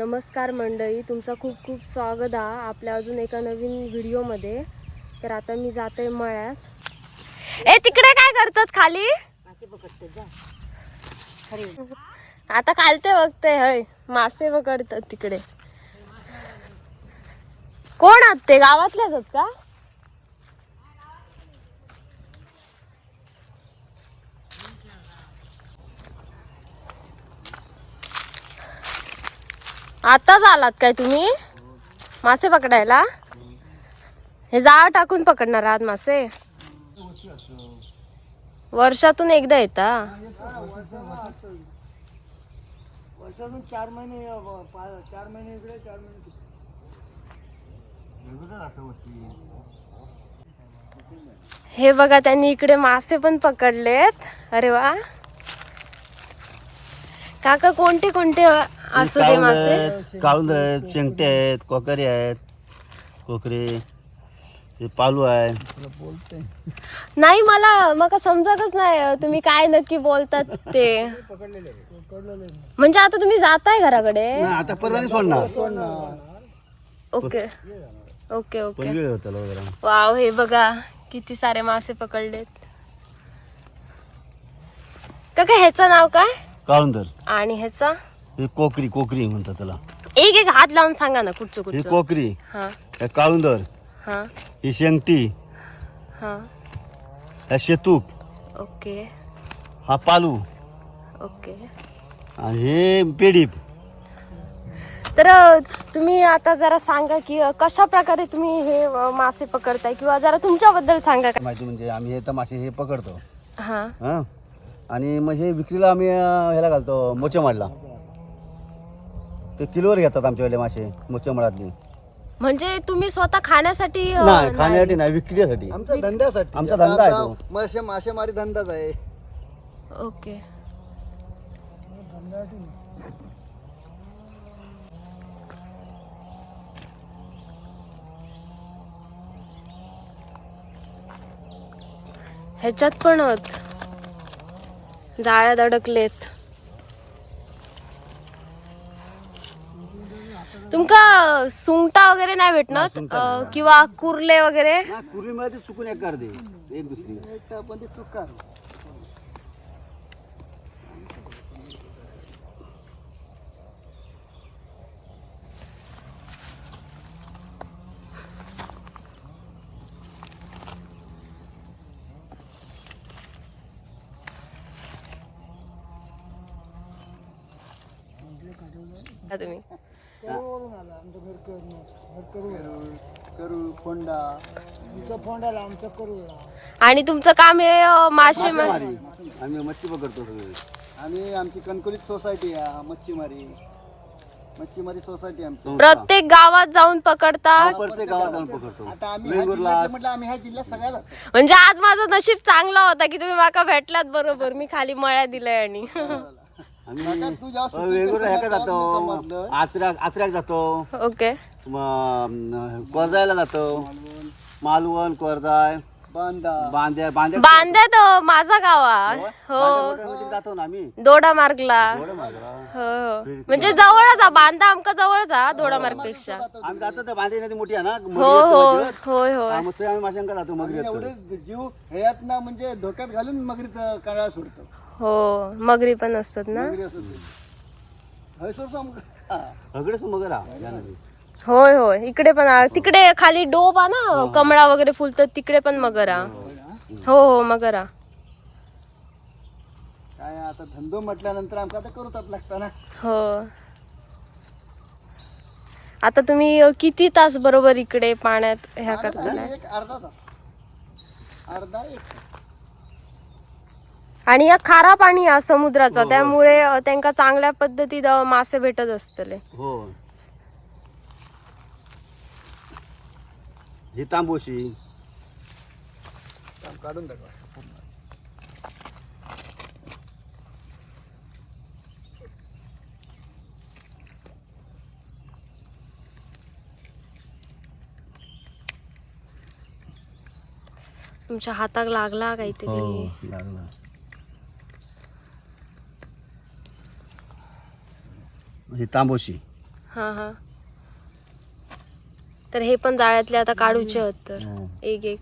नमस्कार मंडळी, तुमचं खूप खूप स्वागत आहे आपल्या अजून एका नवीन व्हिडिओमध्ये. तर आता मी जाते मळ्यात. ए तिकडे काय करतात खाली? आता खालते बघते हय मासे पकडतात तिकडे. कोण आहात ते? गावातलेच आहेत का? आताच आलात काय तुम्ही मासे पकडायला? हे जाळ टाकून पकडणार आहात मासे? वर्षातून एकदा येता? वर्षातून 4 महिने 4 महिने इकडे 4 महिने. हे बघा त्यांनी इकडे मासे पण पकडलेत. अरे वा काका, कोणते कोणते असू दे मासे? काळुंदर आहेत, शेंगटे आहेत, कोकरे आहेत, कोकरे, हे पालू आहे. नाही, मला समजतच नाही तुम्ही काय नक्की बोलतात ते. म्हणजे आता तुम्ही जाताय घराकडे? नाही, आता परत सोडणार. Okay okay okay. पण वेळ होता वगैरे. वाव, हे बघा किती सारे मासे पकडलेत. काका ह्याचं नाव काय? काळुंदर. आणि ह्याचा? हे कोकरी, कोकरी म्हणतात त्याला. एक एक हात लावून सांगा ना कुठचं ही कुठचं. कोकरी, हा हे काळुंदर, हा ही शेंगटी, हा. हा शेतूक, ओके हा पालू ओके. आणि हे पेडीप. तर तुम्ही आता जरा सांगा की कशा प्रकारे तुम्ही हे मासे पकडताय, किंवा जरा तुमच्याबद्दल सांगा. माहिती म्हणजे आम्ही हे तमाशे हे पकडतो. हा हां, आणि मग हे विक्रीला आम्ही ह्याला घालतो मोचेमाडला. ते किलोवर घेतात आमच्याकडे मासे मोचेमाडातली. म्हणजे तुम्ही स्वतः खाण्यासाठी? नाही, खाण्यासाठी नाही, विक्रीसाठी. आमचा धंद्यासाठी. आमचा धंदा आहे तो. मासेमारी धंदाच आहे. ओके. ह्याच्यात पण जाळ्यात अडकलेत. तुमका सुंगटा वगैरे नाही भेटणार किंवा कुर्ले वगैरे? कुर्ली मिळाली चुकून एक कर दे, एक दुसरी. पण ते चुका. तुम्ही करूवरून आला आमचं करू फोंडा. आमचा फोंडाला, आमचा करूला. आणि तुमचं काम हे मासे मासेमारी. आम्ही मच्छी पकडतो सगळे. आम्ही आमची कणकोलीत सोसायटी आहे, मच्छीमारी सोसायटी आमची. प्रत्येक गावात जाऊन पकडतात? प्रत्येक गावात जाऊन पकडतो. आता आम्ही ह्या जिल्ह्यातले म्हटलं, आम्ही ह्या जिल्ह्यात सगळ्यात जातो. म्हणजे आज माझं नशीब चांगला होता की तुम्ही माका भेटलात बरोबर. मी खाली मळ्या दिलाय. आणि आम्ही आता तू जेव्हा सुट्टी वेगवेगळ्या ह्याला करतो, जातो, समजलं. आचऱ्याक जातो, ओके. कोरजायला जातो, मालवण, कोरजाय, बांद्यात बांध्यात माझा गावा. हो, जातो ना आम्ही. दोडा मार्गला. थोडं मागं. हो, म्हणजे जवळच बांधा आमका जवळच दोडा मार्ग पेक्षा. आम्ही जातो तर बांधे नदी मोठी आहे ना. हो हो होय होय. मग ते आम्ही माशांका जातो मग येतो. एवढे जीव ह्यात ना, म्हणजे धोक्यात घालून मगरीत काळा सोडतो. हो, मगरी पण असतात ना. मगरी असं ते. हय सोडतो आमका. सगळेच मग या नदी. होय होय. इकडे पण तिकडे खाली डोबा ना, कमळा वगैरे फुलतात तिकडे पण मगरा. हो हो मगरा. काय आता धंदो म्हटल्यानंतर आमका आता करूच लागतं ना. हो. आता तुम्ही किती तास बरोबर इकडे पाण्यात ह्या करता? एक अर्धा तास, अर्धा एक तास. आणि या खारा पाणी या समुद्राचा, त्यामुळे त्यांका चांगल्या पद्धतीत मासे भेटत असतले. हो. ही तांबोशी काढून टाका. तुमच्या हाताक लागला काहीतरी? लागला. ही तांबोशी. हा हा. तर हे पण जाळ्यातले आता काढूचे आहेत तर हो. एक एक.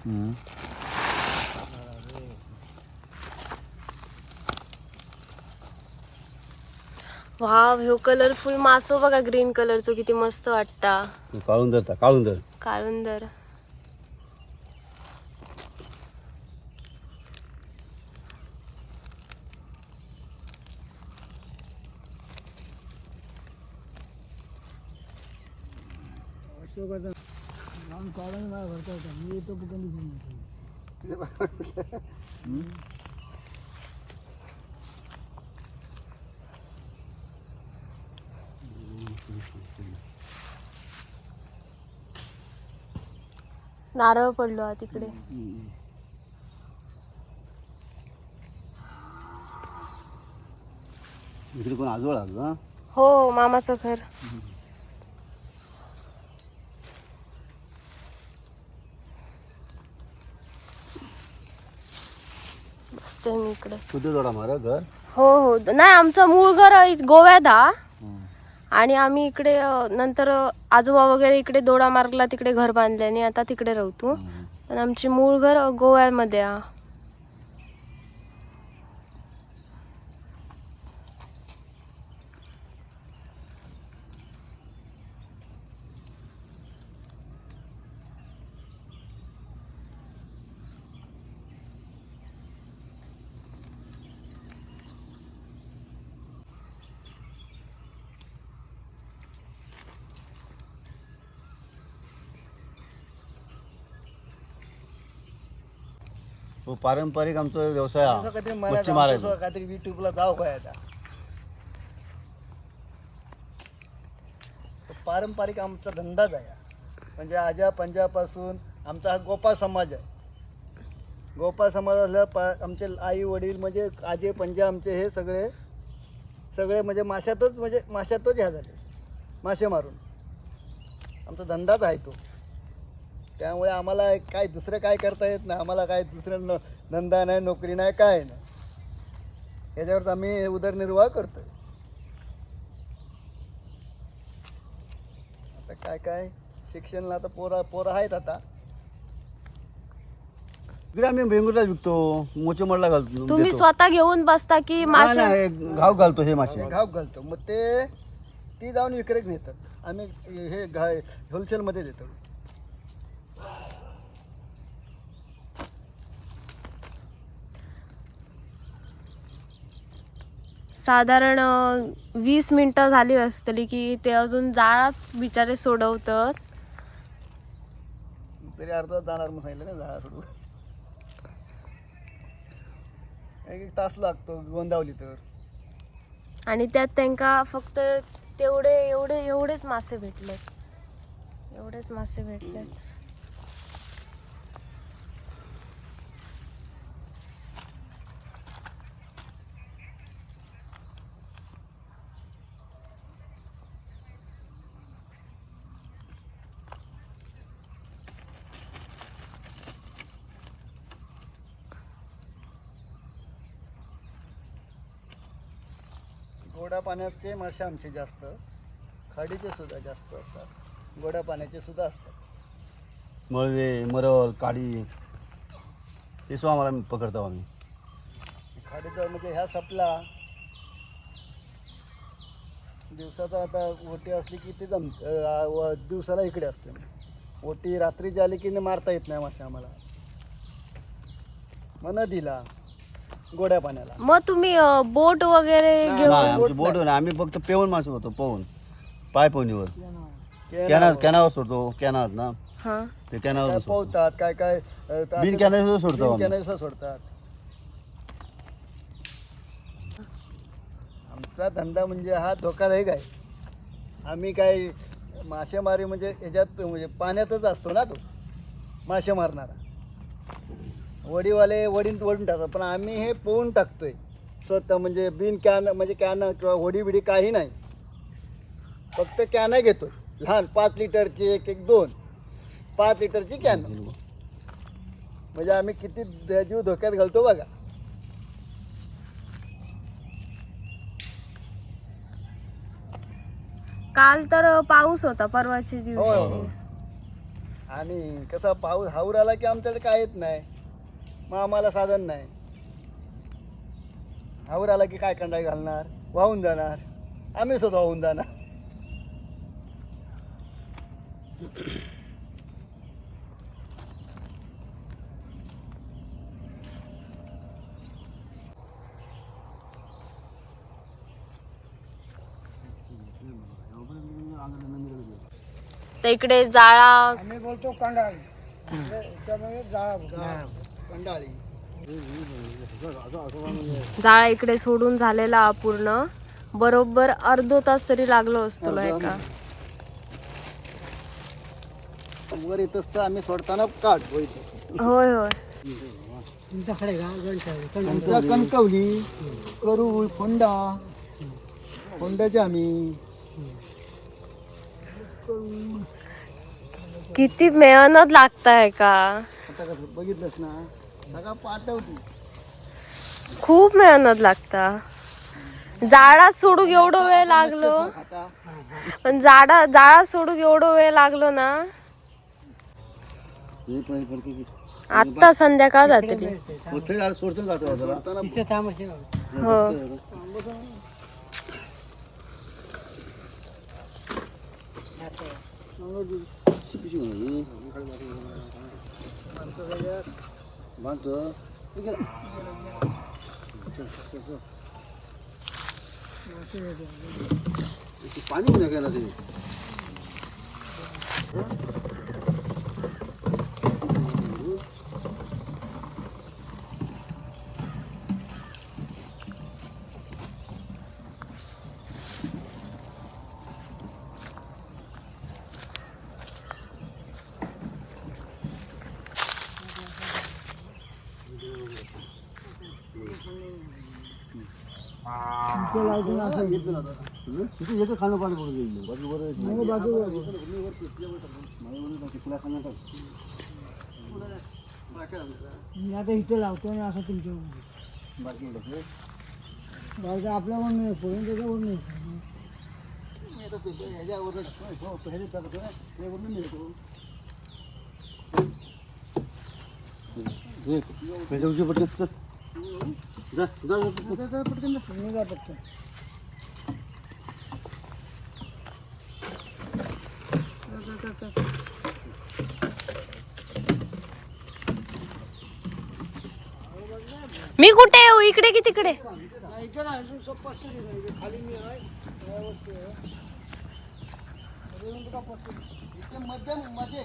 हम्म. वाव, ह्यो कलरफुल मासो बघा, ग्रीन कलरचो किती मस्त वाटता. काळुंदरचा काळुंदर. काळुंदर. अशोकाचा रान काढून नाही भरता होता, मी येतो पुकंडी घेऊन येतो. नारळ पडलो हा तिकडे. इकडे कोण आजोळ आलो ना. हो, मामाचं घर. मस्त आहे मी इकडे. कुठे जोडा मारा घर. हो हो, नाही आमचं मूळ घर गोव्यात हा. आणि आम्ही इकडे नंतर आजोबा वगैरे इकडे दोडा मार्गला तिकडे घर बांधले आणि आता तिकडे राहतो. पण आमची मूळ घर गोव्यामध्ये हा. तो पारंपरिक आमचा व्यवसाय असं हा. काहीतरी मच्छी म्हणायचं, मारायचं. आमचं काहीतरी युट्यूबला जाव काय आता. तो पारंपरिक आमचा धंदाच आहे हा. म्हणजे आजा पंजापासून आमचा हा गोपाळ समाज आहे. गोपाळ समाजाला आमचे आई वडील म्हणजे आजे पंजा आमचे हे सगळे सगळे म्हणजे माशातच ह्या झाले, मासे मारून. आमचा धंदाच आहे तो. त्यामुळे आम्हाला काय दुसरं काय करता येत नाही. आम्हाला काय दुसरं धंदा नाही, नोकरी नाही, काय नाही. याच्यावर आम्ही उदरनिर्वाह करतोय. आता काय शिक्षणाला आता पोरं आहेत आता. इकडे आम्ही बेंगुरला विकतो, मोचेमडला घालतो. तुम्ही देतो. स्वतः घेऊन बसता की मासे? नाही, घाव घालतो हे मासे. घाव घालतो, मग ती जाऊन विक्रेक नेतात. आम्ही हे होलसेलमध्ये देतो. साधारण 20 मिनिटं झाली असतली की ते अजून जाळाच बिचारे सोडवतात. तरी अर्धा जाणार मग सांगितलं ना झाडा सोडून. एक तास लागतो गोंदावली तर. आणि त्यात त्यांका फक्त एवढेच मासे भेटलेत. एवढेच मासे भेटलेत. गोड्या पाण्याचे मासे आमचे जास्त, खाडीचे सुद्धा जास्त असतात, गोड्या पाण्याचे सुद्धा असतात. मळवे, मरल, काडी ते सुद्धा आम्हाला पकडतो आम्ही. खाडीचा म्हणजे ह्या सपला दिवसाचा आता ओटी असली की ते दिवसाला इकडे असते. ओटी रात्रीची आली की मारता येत नाही मासे आम्हाला. मग नदीला गोड्या पाण्याला. मग तुम्ही बोट वगैरे नाही, घेऊन नाही, बोट आमची बोट नाही. आम्ही फक्त पेवून मासे होतो. पोहून पाय पोहणीवर केनावर कॅनावर सोडतो. कॅनावर ना हा. ते कॅनावर काय पोहतात, काय बिन कॅनावर सोडतो आम्ही. कॅनल सोडतात. आमचा धंदा म्हणजे हा धोकादायक आहे. आम्ही काय मासेमारी म्हणजे ह्याच्यात म्हणजे पाण्यातच असतो ना तो मासे मारणारा. वडीवाले वडून टाकतात, पण आम्ही हे पोहून टाकतोय स्वतः. म्हणजे बिन कॅन म्हणजे कॅन किंवा होडी बिडी काही नाही, फक्त कॅन घेतोय लहान 5 लिटरची, एक 2 5 लिटरची कॅन. म्हणजे आम्ही किती जीव धोक्यात घालतो बघा. काल तर पाऊस होता परवाच्या होय, होय. दिवशी. आणि कसा पाऊस हावर आला की आमच्याकडे काय येत नाही, मग आम्हाला साधन नाही. हावर आला की काय कंडाई घालणार, वाहून जाणार, आम्ही सुद्धा वाहून जाणार. तर इकडे जाळा आम्ही बोलतो कंडाळी, त्यामुळे कंडाळी. जाळा इकडे सोडून झालेला पूर्ण बरोबर अर्धा तास तरी लागलो असतो का. वर येत असतं आम्ही सोडताना काढतो इथे. होय होय. आमच्या कणकवली, करूळ, फोंडा, फोंड्याचे आम्ही. किती मेहनत लागताय का. आता कसं बघितलंस ना, सगळा पाठवती. खूप मेहनत लागता. जाळा सोडूक एवढं वेळ लागलो, आता पण जाळा सोडूक एवढं वेळ लागलो ना. आता संध्याकाळ जातली. हो. पाणी नका ते. तिथे खाणं पाणी पडून गेलं बाजू मी आता इथे लावतो आणि असं तुमच्या बाकी आपल्या म्हणून पोळून त्याच्यावर नाही. पटकन चल जा जा पटकन पटकन. मी कुठे येऊ, इकडे की तिकडे. खाली मी आहे मध्ये.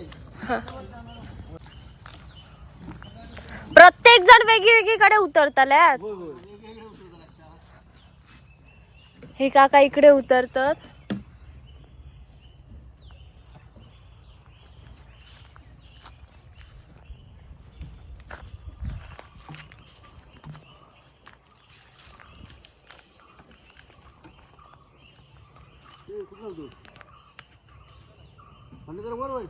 प्रत्येक जण वेगळीकडे उतरताल्यात. हे काका इकडे उतरतात. बरोबर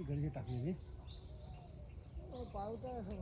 घरी टाकले पावता असं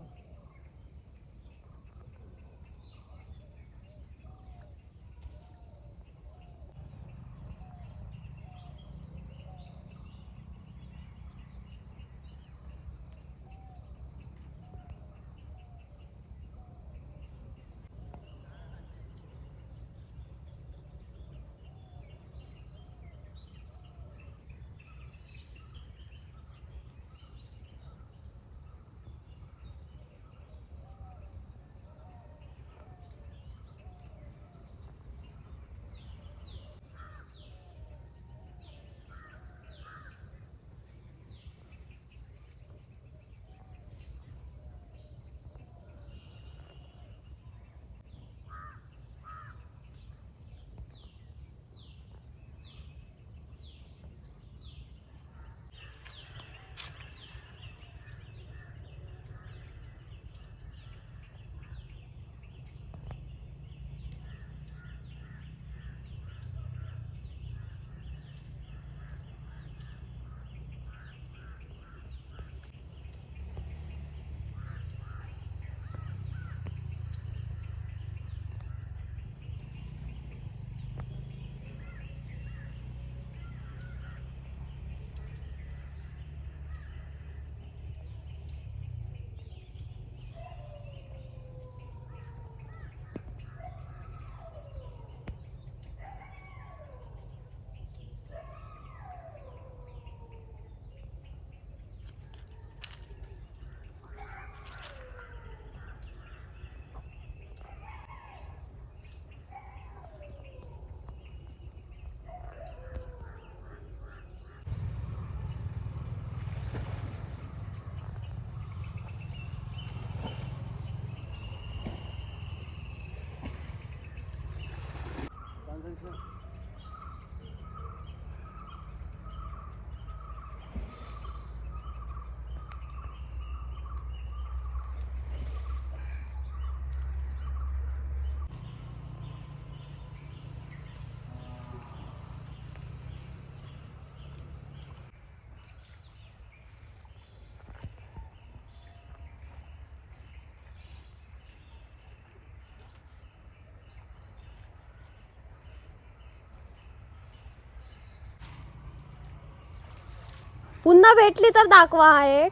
पुन्हा भेटली तर दाखवा हा एक.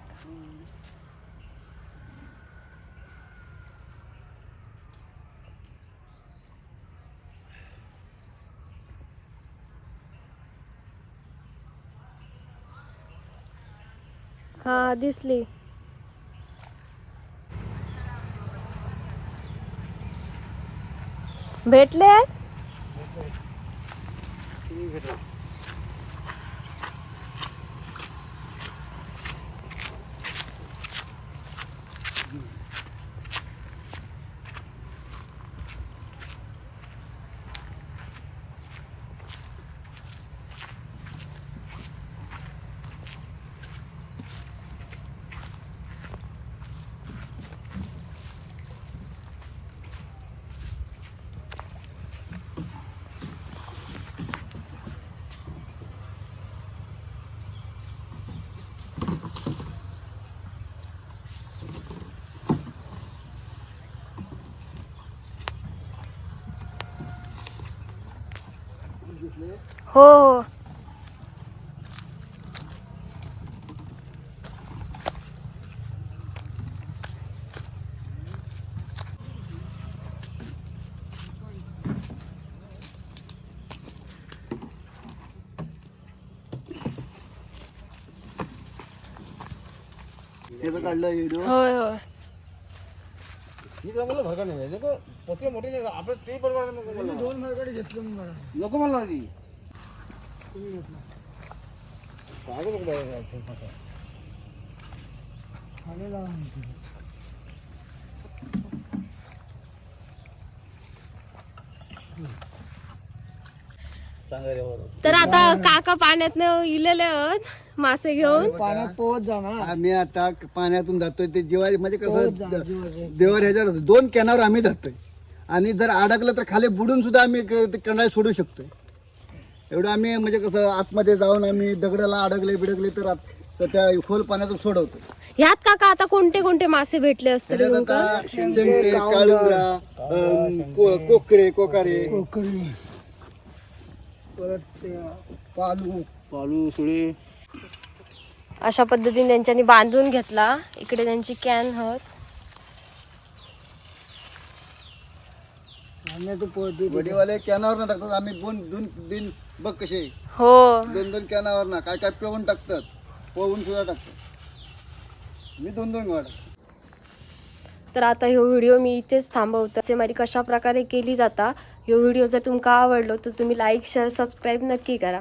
हा दिसली. भेटले. हो हो. त्याचं काढलं व्हिडिओ. होय होय. दोन मार्गाने घेतलं मग मला. नको म्हणला ती. आलेला सांगा रे वर. तर आता काका पाण्यात इलेले आहेत मासे घेऊन. पाण्यात पोहत जाणार. आम्ही आता पाण्यातून जातोय ते जेव्हा म्हणजे कसं देवर ह्याच्यावर दोन कॅनावर आम्ही जातोय आणि जर अडकलं तर खाली बुडून सुद्धा आम्ही ते कॅनाल सोडू शकतोय. एवढं आम्ही म्हणजे कसं आतमध्ये जाऊन आम्ही दगडाला अडकले बिडकले तर त्या खोल पाण्यातून सोडवतो. ह्यात काका आता कोणते कोणते मासे भेटले असतील त्याच्यात तुमका? आता शेंगटे, काळुंगा, कोकरे, कोकारे, परत पालू सुळे. अशा पद्धतीने त्यांच्यानी बांधून घेतला. इकडे त्यांची कॅन हत. वडीवाले कॅनावर ना टाकतात. आम्ही दोन बिन बघ कसे हो. दोन कॅनावर ना काय काय पिऊन टाकतात, पोहून सुद्धा टाकतात. मी दोन गाड. तर आता ह्यो व्हिडिओ मी इथेच थांबवतो. मासेमारी कशा प्रकारे केली जाता ह्यो व्हिडिओ जर तुमका आवडलो तर तुम्ही लाईक शेअर सबस्क्राईब नक्की करा.